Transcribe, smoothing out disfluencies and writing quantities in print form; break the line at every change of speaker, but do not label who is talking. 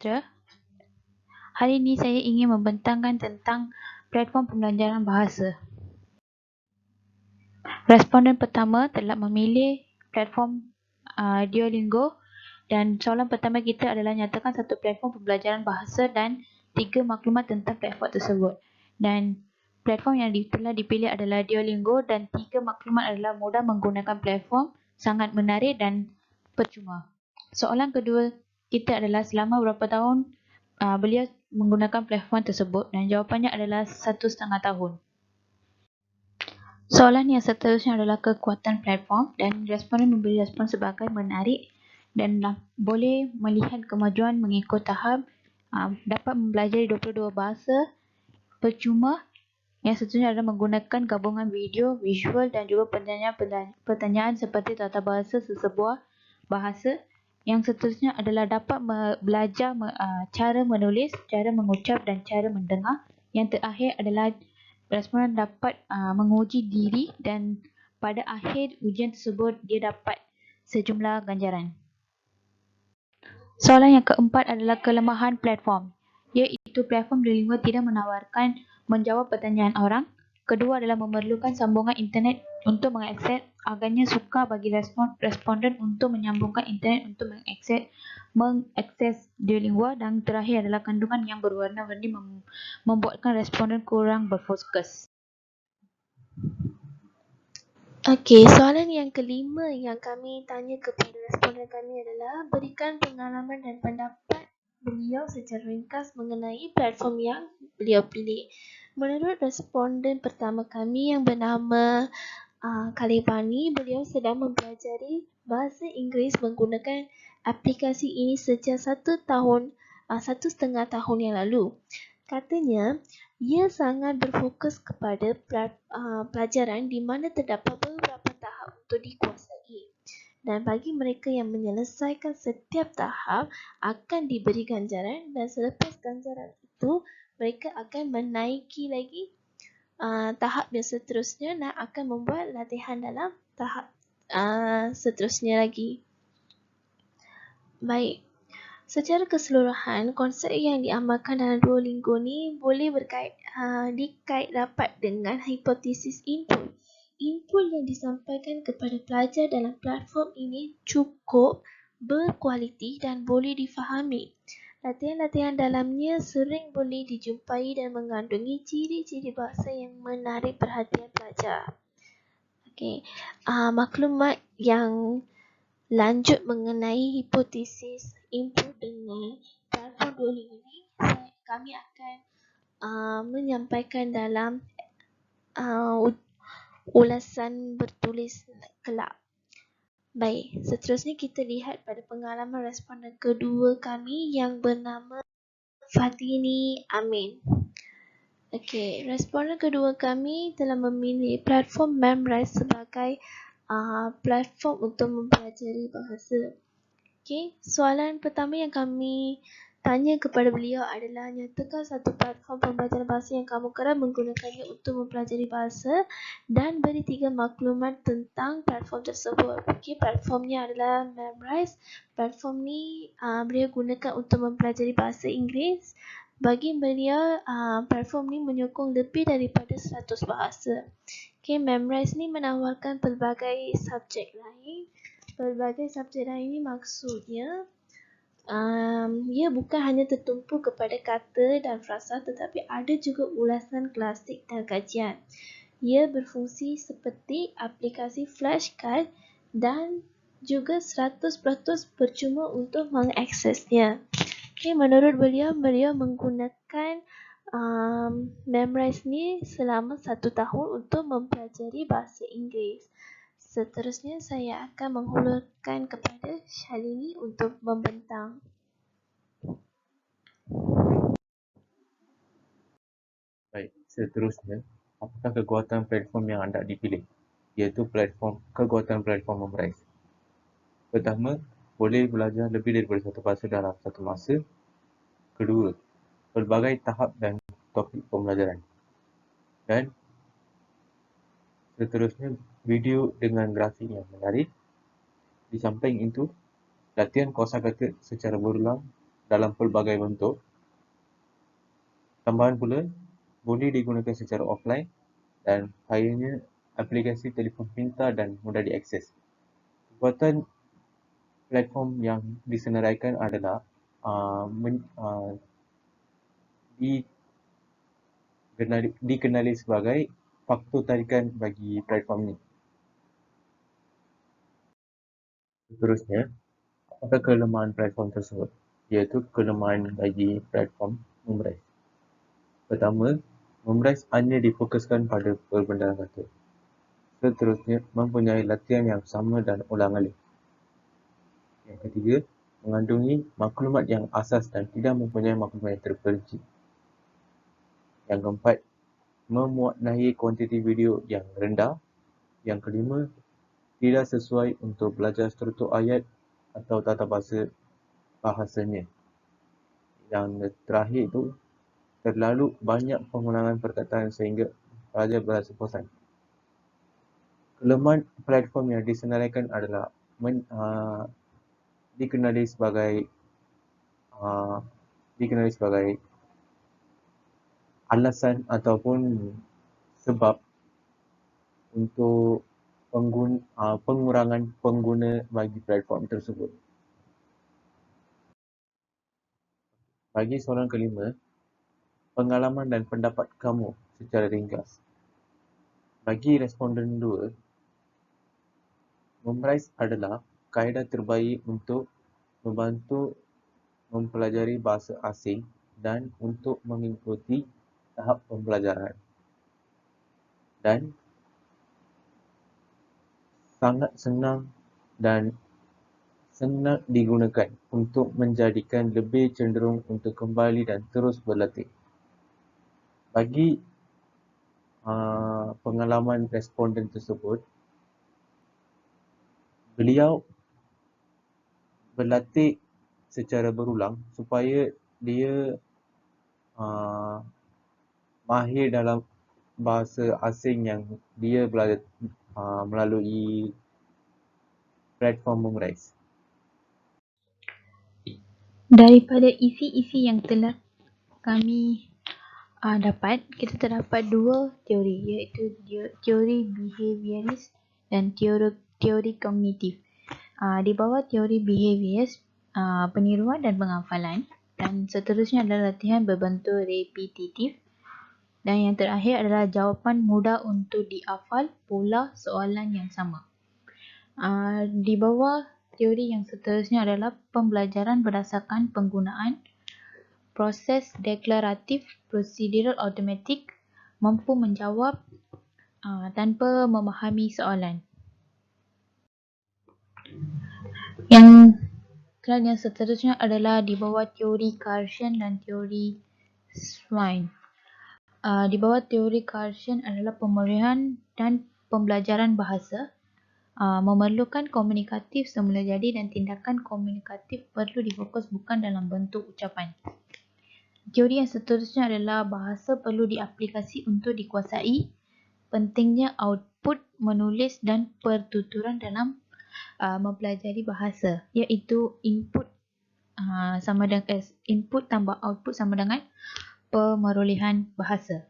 sejahtera. Hari ini saya ingin membentangkan tentang platform pembelajaran bahasa. Responden pertama telah memilih platform Duolingo dan soalan pertama kita adalah nyatakan satu platform pembelajaran bahasa dan 3 maklumat tentang platform tersebut. Dan platform yang telah dipilih adalah Duolingo dan 3 maklumat adalah mudah menggunakan platform, sangat menarik dan percuma. Soalan kedua kita adalah selama berapa tahun beliau menggunakan platform tersebut, dan jawapannya adalah 1,5 tahun. Soalan yang seterusnya adalah kekuatan platform, dan responden memberi respon sebagai menarik dan boleh melihat kemajuan mengikut tahap, dapat mempelajari 22 bahasa, percuma. Yang seterusnya adalah menggunakan gabungan video, visual dan juga pertanyaan seperti tata bahasa sesebuah bahasa. Yang seterusnya adalah dapat belajar cara menulis, cara mengucap dan cara mendengar. Yang terakhir adalah responden dapat menguji diri dan pada akhir ujian tersebut dia dapat sejumlah ganjaran. Soalan yang keempat adalah kelemahan platform, iaitu platform Duolingo tidak menawarkan menjawab pertanyaan orang. Kedua adalah memerlukan sambungan internet untuk mengakses. Agaknya sukar bagi responden untuk menyambungkan internet untuk mengakses Duolingo. Dan terakhir adalah kandungan yang berwarna-warni membuatkan responden kurang berfokus.
Okey, soalan yang kelima yang kami tanya kepada responden kami adalah berikan pengalaman dan pendapat beliau secara ringkas mengenai platform yang beliau pilih. Menurut responden pertama kami yang bernama Kalibani, beliau sedang mempelajari bahasa Inggeris menggunakan aplikasi ini sejak 1,5 tahun yang lalu. Katanya, ia sangat berfokus kepada pelajaran di mana terdapat beberapa tahap untuk dikuasai. Dan bagi mereka yang menyelesaikan setiap tahap akan diberi ganjaran, dan selepas ganjaran itu mereka akan menaiki lagi tahap yang seterusnya dan akan membuat latihan dalam tahap seterusnya lagi. Baik, secara keseluruhan konsep yang diamalkan dalam Duolingo ni boleh dikait rapat dengan hipotesis input. Input yang disampaikan kepada pelajar dalam platform ini cukup berkualiti dan boleh difahami. Latihan-latihan dalamnya sering boleh dijumpai dan mengandungi ciri-ciri bahasa yang menarik perhatian pelajar. Okey, maklumat yang lanjut mengenai hipotesis input dengan platform Duolingo ini kami akan menyampaikan dalam ulasan bertulis kelak. Baik, seterusnya kita lihat pada pengalaman responden kedua kami yang bernama Fatini Amin. Okey, responden kedua kami telah memilih platform Memrise sebagai platform untuk mempelajari bahasa. Okey, soalan pertama yang kami tanya kepada beliau adalah nyatakan satu platform pembelajaran bahasa yang kamu kerap menggunakannya untuk mempelajari bahasa dan beri 3 maklumat tentang platform tersebut. Okey, platformnya adalah Memrise. Platform ni beliau gunakan untuk mempelajari bahasa Inggeris. Bagi beliau, platform ni menyokong lebih daripada 100 bahasa. Okey, Memrise ni menawarkan pelbagai subjek lain. Pelbagai subjek lain ni maksudnya ia bukan hanya tertumpu kepada kata dan frasa tetapi ada juga ulasan klasik dan kajian. Ia berfungsi seperti aplikasi flashcard dan juga 100% percuma untuk mengaksesnya. Okay, menurut beliau menggunakan Memrise ni selama 1 tahun untuk mempelajari bahasa Inggeris. Seterusnya saya akan menghulurkan kepada Shalini untuk membentang.
Baik, seterusnya, apakah kekuatan platform yang anda dipilih? Iaitu kekuatan platform Memrise. Pertama, boleh belajar lebih daripada satu bahasa dalam satu masa. Kedua, pelbagai tahap dan topik pembelajaran. Dan seterusnya, video dengan grafik yang menarik. Di samping itu, latihan kosakata secara berulang dalam pelbagai bentuk. Tambahan pula, boleh digunakan secara offline dan kayanya aplikasi telefon pintar dan mudah diakses. Kekuatan platform yang disenaraikan adalah dikenali sebagai faktor tarikan bagi platform ini. Seterusnya, apakah kelemahan platform tersebut? Iaitu kelemahan bagi platform Memrise. Pertama, Memrise hanya difokuskan pada perbendaharaan kata. Seterusnya, mempunyai latihan yang sama dan ulang-alik. Yang ketiga, mengandungi maklumat yang asas dan tidak mempunyai maklumat yang terperinci. Yang keempat, memuatnai kuantiti video yang rendah. Yang kelima, tidak sesuai untuk belajar struktur ayat atau tata bahasanya. Yang terakhir itu, terlalu banyak pengulangan perkataan sehingga pelajar berasa bosan. Kelemahan platform yang disenaraikan adalah dikenali sebagai alasan ataupun sebab untuk pengurangan pengguna bagi platform tersebut. Bagi soalan kelima, pengalaman dan pendapat kamu secara ringkas. Bagi responden 2, Memrise adalah kaedah terbaik untuk membantu mempelajari bahasa asing dan untuk mengikuti tahap pembelajaran. Dan sangat senang dan senang digunakan untuk menjadikan lebih cenderung untuk kembali dan terus berlatih. Bagi pengalaman responden tersebut, beliau berlatih secara berulang supaya dia mahir dalam bahasa asing yang dia belajar melalui platform Memrise.
Daripada isi-isi yang telah kami dapat, kita terdapat dua teori, iaitu teori behaviorist dan teori kognitif. Di bawah teori behaviorist, peniruan dan penghafalan, dan seterusnya adalah latihan berbentuk repetitif, dan yang terakhir adalah jawapan mudah untuk dihafal pola soalan yang sama. Di bawah teori yang seterusnya adalah pembelajaran berdasarkan penggunaan proses deklaratif procedural automatic, mampu menjawab tanpa memahami soalan. Kelas yang seterusnya adalah di bawah teori Cartesian dan teori Swine. Di bawah teori Cartesian adalah pemurihan dan pembelajaran bahasa, memerlukan komunikatif semula jadi dan tindakan komunikatif perlu difokus bukan dalam bentuk ucapan. Teori yang seterusnya adalah bahasa perlu diaplikasi untuk dikuasai, pentingnya output menulis dan pertuturan dalam mempelajari bahasa, iaitu input tambah output sama dengan pemerolehan bahasa.